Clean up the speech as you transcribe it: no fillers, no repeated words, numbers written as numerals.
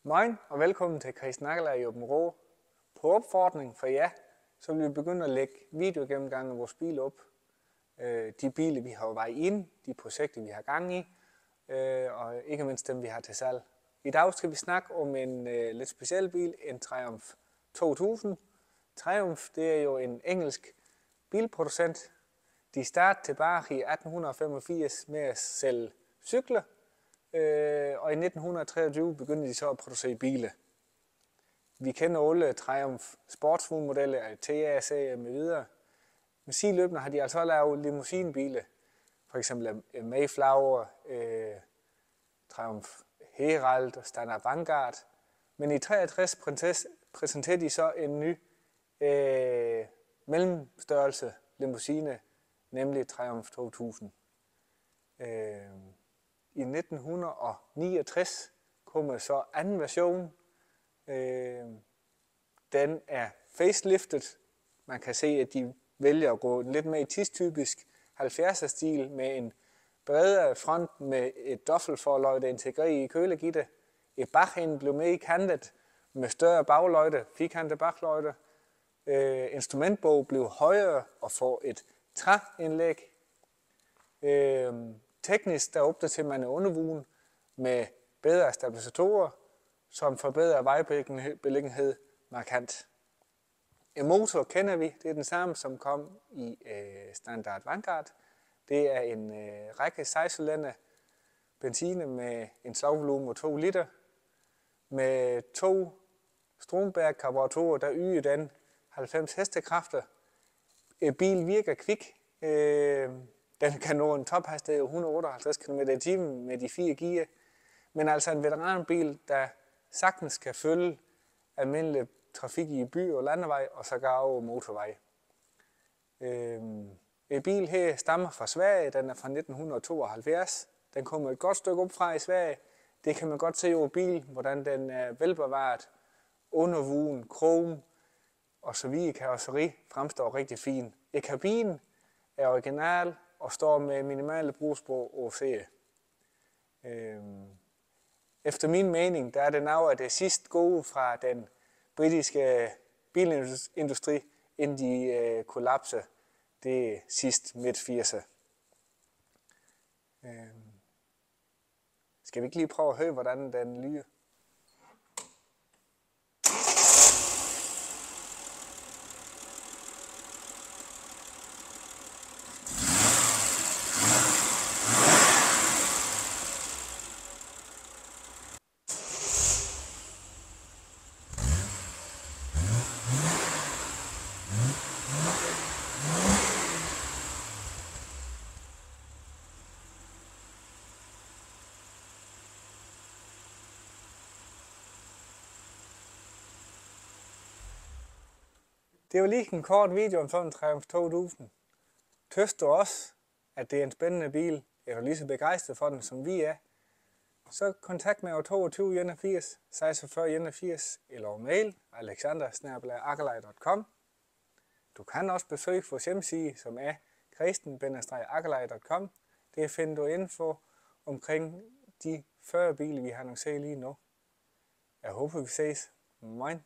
Moin og velkommen til Christian Akkerlejr i Aabenraa. På opfordring fra jer, så vil vi begynde at lægge videogennemgange af vores biler op. De biler, vi har vej ind, de projekter, vi har gang i, og ikke mindst dem, vi har til salg. I dag skal vi snakke om en lidt speciel bil, en Triumph 2000. Triumph, det er jo en engelsk bilproducent. De startede tilbage i 1885 med at sælge cykler, og i 1923 begyndte de så at producere biler. Vi kender alle Triumph sportsvognmodeller, TA-serie med videre. Men sideløbende har de altså lavet limousinebiler, for eksempel Mayflower, Triumph Herald og Standard Vanguard. Men i 1963 præsenterede de så en ny mellemstørrelse limousine, nemlig Triumph 2000. I 1969 kommer så anden version. Den er faceliftet. Man kan se, at de vælger at gå lidt mere tidstypisk 70'er-stil med en bredere front med et doffelforløjde integreret i kølegitter. Et baghænde blev mere kantet med større bagløjde, firkantede bagløjde. Instrumentbog blev højere og får et træindlæg. Teknisk der opdaterer man undervognen med bedre stabilisatorer, som forbedrer vejbeliggenhed markant. En motor kender vi, det er den samme som kom i Standard Vanguard. Det er en række 6-cylinder benzine med en slagvolumen på 2 liter. Med 2 Stromberg-karburatorer, der yder den 90 hestekræfter. Bilen virker kvik. Den kan nå en tophastighed af 158 km/t med de 4 gear. Men altså en veteranbil, der sagtens kan følge almindelig trafik i by og landevej og sågar over motorvej. Bilen her stammer fra Sverige, den er fra 1972. Den kommer et godt stykke op fra i Sverige. Det kan man godt se over bilen, hvordan den er velbevaret. Undervogn, krom og så videre karosseri fremstår rigtig fint. Kabinen er original og står med minimale brugsprog og serie. Efter min mening, der er det noget af det sidste gode fra den britiske bilindustri, inden de kollapser det sidst midt-80'er. Skal vi ikke lige prøve at høre, hvordan den lyder? Det var lige en kort video om sådan en Triumph 2000. Tøs du også, at det er en spændende bil? Er du lige så begejstret for den, som vi er? Så kontakt mig over 22 81 46 81 eller over mail alexander@akkerlejr.com. Du kan også besøge vores hjemmeside, som er kristen-akkerlejr.com. Der finder du info omkring de 40 biler, vi har annonceret lige nu. Jeg håber, vi ses. Moin.